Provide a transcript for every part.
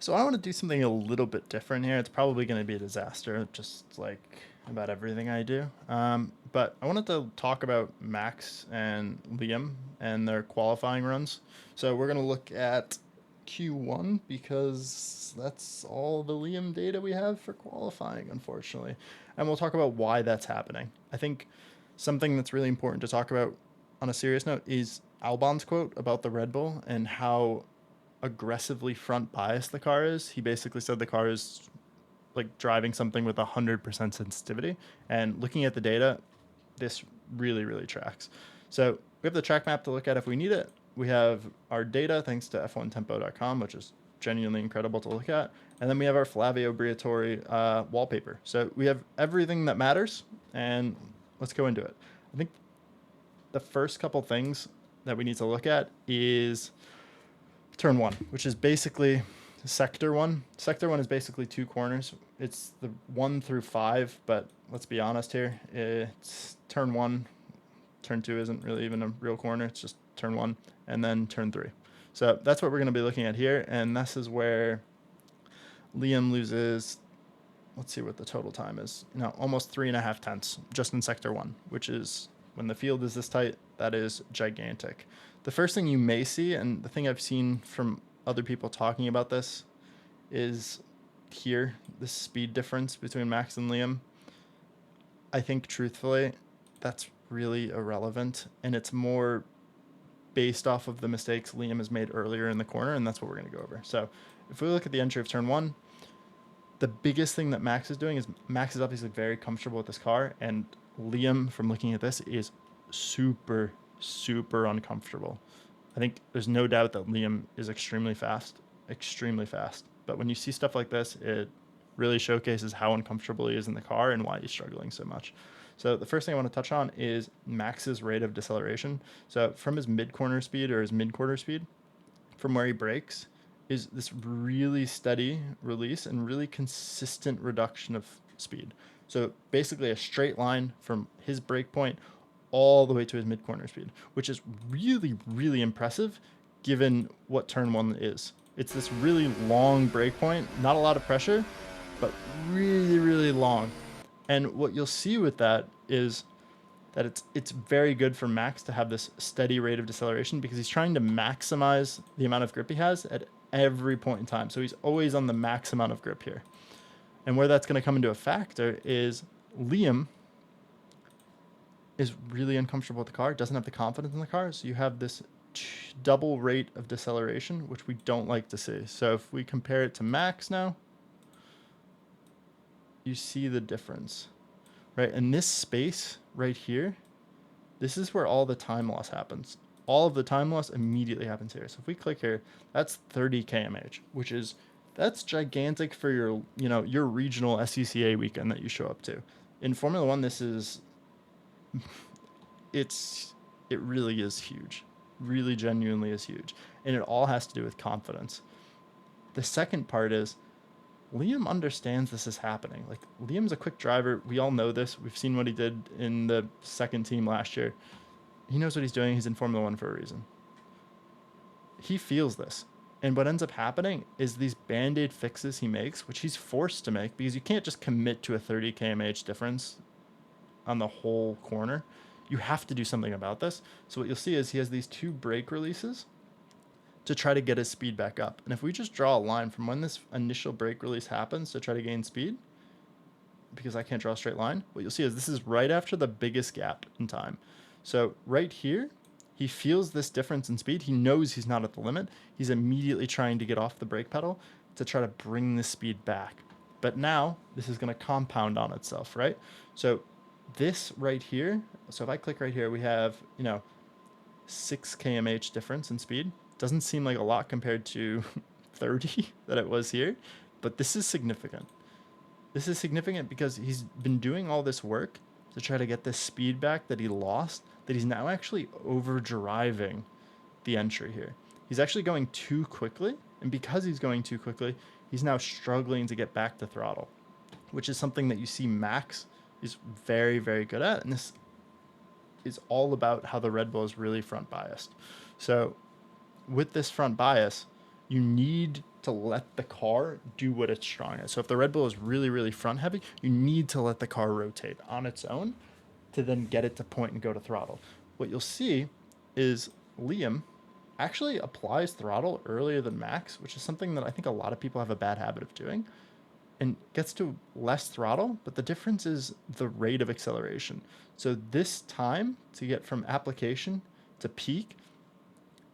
So I want to do something a little bit different here. It's probably going to be a disaster, just like about everything I do. But I wanted to talk about Max and Liam and their qualifying runs. So we're going to look at Q1 because that's all the Liam data we have for qualifying, unfortunately. And we'll talk about why that's happening. I think something that's really important to talk about on a serious note is Albon's quote about the Red Bull and how aggressively front biased the car is. He basically said the car is like driving something with 100% sensitivity. And looking at the data, this really tracks. So we have the track map to look at if we need it. We have our data thanks to f1tempo.com, which is genuinely incredible to look at. And then we have our Flavio Briatore wallpaper. So we have everything that matters, and let's go into it. I think the first couple things that we need to look at is turn one, which is basically sector one. Sector one is basically two corners. It's the 1 through 5, but let's be honest here. It's turn one. Turn two isn't really even a real corner. It's just turn one and then turn three. So that's what we're going to be looking at here. And this is where Liam loses, let's see what the total time is. Almost 3.5 tenths just in sector one, which is when the field is this tight, that is gigantic. The first thing you may see, and the thing I've seen from other people talking about this, is here, the speed difference between Max and Liam. I think, truthfully, that's really irrelevant, and it's more based off of the mistakes Liam has made earlier in the corner, and that's what we're going to go over. So if we look at the entry of turn one, the biggest thing that Max is doing is Max is obviously very comfortable with this car, and Liam, from looking at this, is super uncomfortable. I think there's no doubt that Liam is extremely fast. But when you see stuff like this, it really showcases how uncomfortable he is in the car and why he's struggling so much. So the first thing I want to touch on is Max's rate of deceleration. So from his mid-corner speed or his mid-quarter speed, from where he brakes, is this really steady release and really consistent reduction of speed. So basically a straight line from his brake point all the way to his mid corner speed, which is really impressive given what turn one is. It's this really long brake point, not a lot of pressure, but really long. And what you'll see with that is that it's very good for Max to have this steady rate of deceleration because he's trying to maximize the amount of grip he has at every point in time. So he's always on the max amount of grip here. And where that's going to come into a factor is Liam is really uncomfortable with the car, doesn't have the confidence in the car. So you have this double rate of deceleration, which we don't like to see. So if we compare it to Max now, you see the difference, right? And this space right here, this is where all the time loss happens. All of the time loss immediately happens here. So if we click here, that's 30 kmh, which is that's gigantic for your regional SCCA weekend that you show up to. In Formula One, this is it really is huge, really genuinely is huge, and it all has to do with confidence. The second part is Liam understands this is happening. Like, Liam's a quick driver. We all know this. We've seen what he did in the second team last year. He knows what he's doing. He's in Formula One for a reason. He feels this. And what ends up happening is these band-aid fixes he makes, which he's forced to make because you can't just commit to a 30 kmh difference on the whole corner. You have to do something about this. So what you'll see is he has these two brake releases to try to get his speed back up. And if we just draw a line from when this initial brake release happens to try to gain speed, because I can't draw a straight line, what you'll see is this is right after the biggest gap in time. So right here, he feels this difference in speed. He knows he's not at the limit. He's immediately trying to get off the brake pedal to try to bring the speed back. But now this is going to compound on itself, right? So this right here, so if I click right here, we have, 6 kmh difference in speed. Doesn't seem like a lot compared to 30 that it was here, but this is significant. This is significant because he's been doing all this work to try to get this speed back that he lost, that he's now actually over driving the entry here. He's actually going too quickly, and because he's going too quickly, he's now struggling to get back to throttle, which is something that you see Max is very good at, and this is all about how the Red Bull is really front biased. So with this front bias, You need to let the car do what it's strong at. So if the Red Bull is really, really front heavy, you need to let the car rotate on its own to then get it to point and go to throttle. What you'll see is Liam actually applies throttle earlier than Max, which is something that I think a lot of people have a bad habit of doing, and gets to less throttle, but the difference is the rate of acceleration. So this time to get from application to peak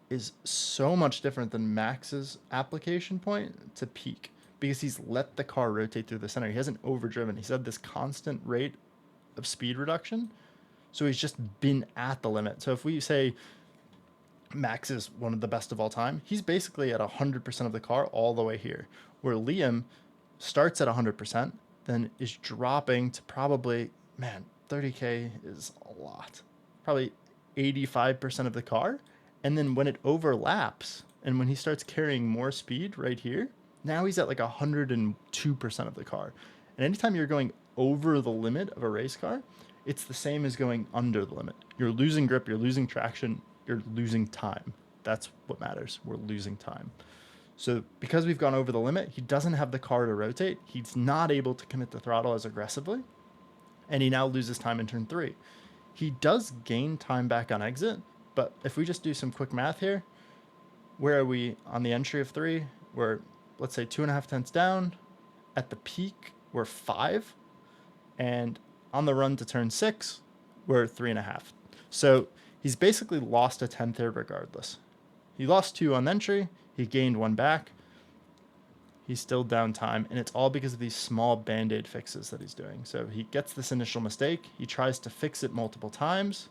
is so much different than Max's application point to peak because he's let the car rotate through the center. He hasn't overdriven. He's had this constant rate of speed reduction. So he's just been at the limit. So if we say Max is one of the best of all time, he's basically at 100% of the car all the way here, where Liam starts at 100%, then is dropping to probably, man, 30K is a lot. Probably 85% of the car. And then when it overlaps and when he starts carrying more speed right here, now he's at like 102% of the car. And anytime you're going over the limit of a race car, it's the same as going under the limit. You're losing grip, you're losing traction, you're losing time. That's what matters. We're losing time. So because we've gone over the limit, he doesn't have the car to rotate. He's not able to commit the throttle as aggressively. And he now loses time in turn 3. He does gain time back on exit, but if we just do some quick math here, where are we on the entry of 3? We're, let's say, 2.5 tenths down. At the peak, we're 5. And on the run to turn 6, we're 3.5. So he's basically lost a tenth here regardless. He lost 2 on the entry. He gained 1 back. He's still down time, and it's all because of these small band-aid fixes that he's doing. So he gets this initial mistake. He tries to fix it multiple times.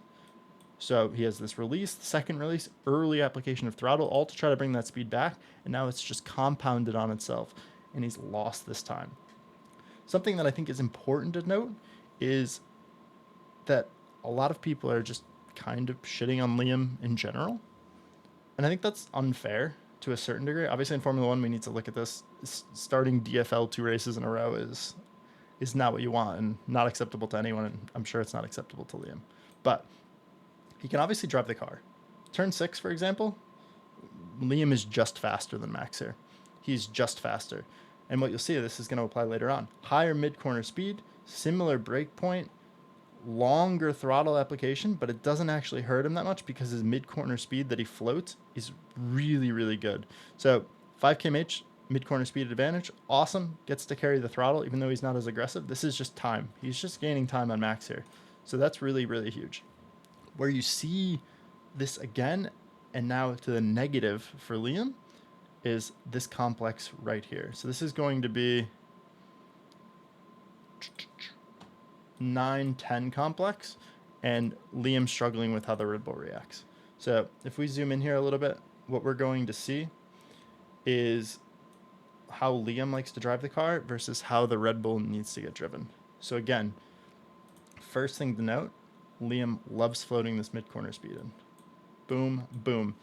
So he has this release, the second release, early application of throttle, all to try to bring that speed back, and now it's just compounded on itself, and he's lost this time. Something that I think is important to note is that a lot of people are just kind of shitting on Liam in general, and I think that's unfair to a certain degree. Obviously, in Formula One, we need to look at this. Starting DFL 2 races in a row is not what you want and not acceptable to anyone, and I'm sure it's not acceptable to Liam. But he can obviously drive the car. Turn 6, for example, Liam is just faster than Max here. He's just faster. And what you'll see, this is going to apply later on. Higher mid-corner speed, similar brake point, longer throttle application, but it doesn't actually hurt him that much because his mid-corner speed that he floats is really, really good. So 5 km/h, mid-corner speed advantage, awesome. Gets to carry the throttle even though he's not as aggressive. This is just time. He's just gaining time on Max here. So that's really, really huge. Where you see this again, and now to the negative for Liam, is this complex right here. So this is going to be 9-10 complex, and Liam struggling with how the Red Bull reacts. So if we zoom in here a little bit, what we're going to see is how Liam likes to drive the car versus how the Red Bull needs to get driven. So again, first thing to note, Liam loves floating this mid-corner speed in. Boom, boom.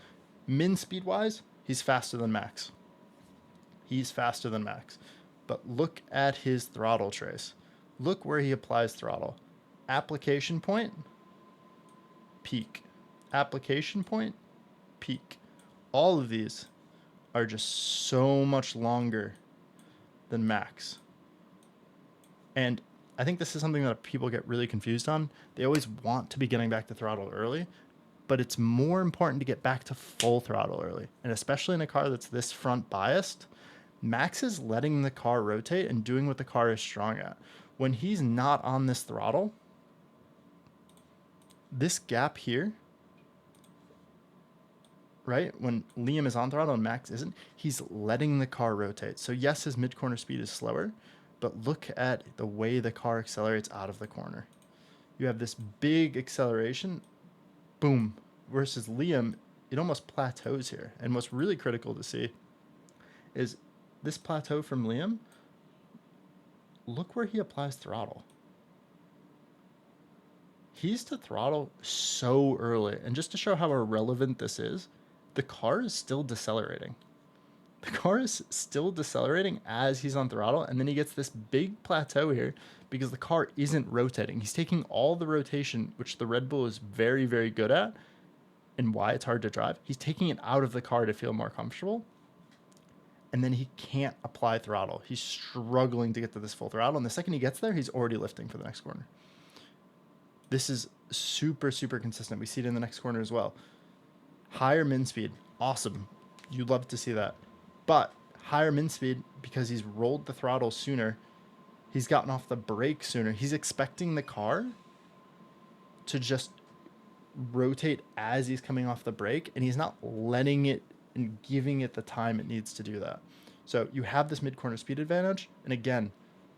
Min speed-wise, he's faster than Max. He's faster than Max. But look at his throttle trace. Look where he applies throttle. Application point, peak. Application point, peak. All of these are just so much longer than Max. And I think this is something that people get really confused on. They always want to be getting back to throttle early, but it's more important to get back to full throttle early. And especially in a car that's this front biased, Max is letting the car rotate and doing what the car is strong at. When he's not on this throttle, this gap here, right? When Liam is on throttle and Max isn't, he's letting the car rotate. So yes, his mid-corner speed is slower, but look at the way the car accelerates out of the corner. You have this big acceleration, boom, versus Liam, it almost plateaus here. And what's really critical to see is this plateau from Liam, look where he applies throttle. He's to throttle so early. And just to show how irrelevant this is, the car is still decelerating. The car is still decelerating as he's on throttle, and then he gets this big plateau here because the car isn't rotating. He's taking all the rotation, which the Red Bull is very, very good at, and why it's hard to drive. He's taking it out of the car to feel more comfortable. and then he can't apply throttle. He's struggling to get to this full throttle, and the second he gets there, he's already lifting for the next corner. This is super, super consistent. We see it in the next corner as well. Higher min speed, awesome. You'd love to see that. But higher min speed, because he's rolled the throttle sooner, he's gotten off the brake sooner. He's expecting the car to just rotate as he's coming off the brake, and he's not letting it and giving it the time it needs to do that. So you have this mid-corner speed advantage, and again,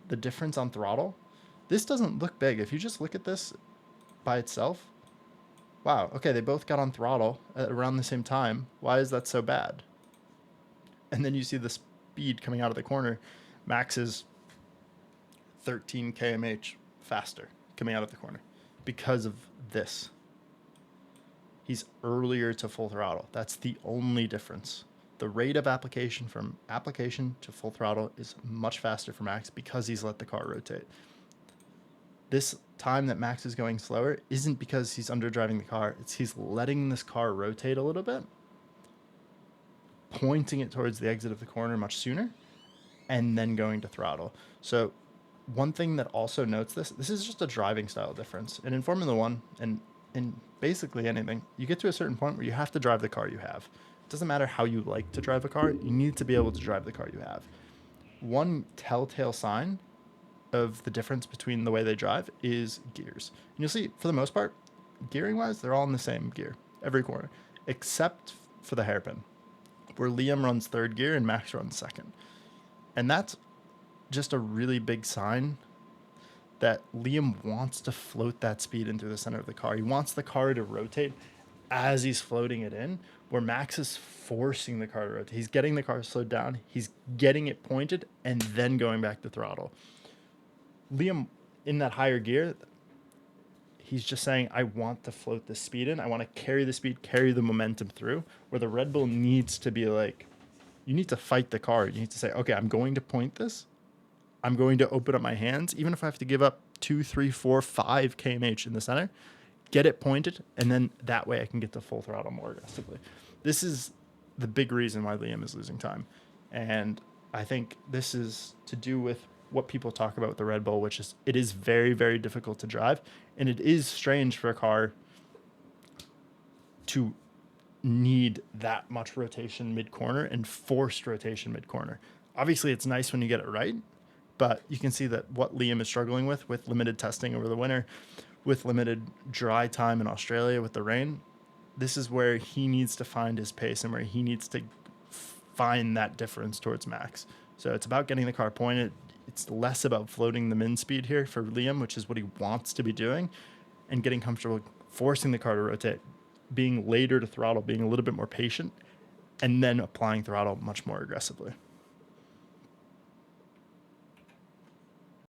the difference on throttle, this doesn't look big. If you just look at this by itself, wow, okay, they both got on throttle at around the same time. Why is that so bad? And then you see the speed coming out of the corner. Max is 13 kmh faster coming out of the corner because of this. He's earlier to full throttle. That's the only difference. The rate of application from application to full throttle is much faster for Max because he's let the car rotate. This time that Max is going slower isn't because he's underdriving the car. It's he's letting this car rotate a little bit, pointing it towards the exit of the corner much sooner, and then going to throttle. So one thing that also notes this is just a driving style difference. And in Formula One and in basically anything, you get to a certain point where you have to drive the car you have. It doesn't matter how you like to drive a car, you need to be able to drive the car you have. One telltale sign of the difference between the way they drive is gears. And you'll see, for the most part, gearing wise, they're all in the same gear every corner, except for the hairpin, where Liam runs third gear and Max runs second. And that's just a really big sign that Liam wants to float that speed into the center of the car. He wants the car to rotate as he's floating it in, where Max is forcing the car to rotate. He's getting the car slowed down, he's getting it pointed, and then going back to throttle. Liam, in that higher gear, he's just saying, I want to float this speed in. I want to carry the speed, carry the momentum through, where the Red Bull needs to be like, you need to fight the car. You need to say, okay, I'm going to point this. I'm going to open up my hands, even if I have to give up 2, 3, 4, 5 kmh in the center, get it pointed, and then that way I can get to full throttle more aggressively. This is the big reason why Liam is losing time. And I think this is to do with what people talk about with the Red Bull, which is it is very, very difficult to drive. And it is strange for a car to need that much rotation mid-corner and forced rotation mid-corner. Obviously, it's nice when you get it right, but you can see that what Liam is struggling with limited testing over the winter, with limited dry time in Australia with the rain, this is where he needs to find his pace and where he needs to find that difference towards Max. So it's about getting the car pointed. It's less about floating the min speed here for Liam, which is what he wants to be doing, and getting comfortable forcing the car to rotate, being later to throttle, being a little bit more patient, and then applying throttle much more aggressively.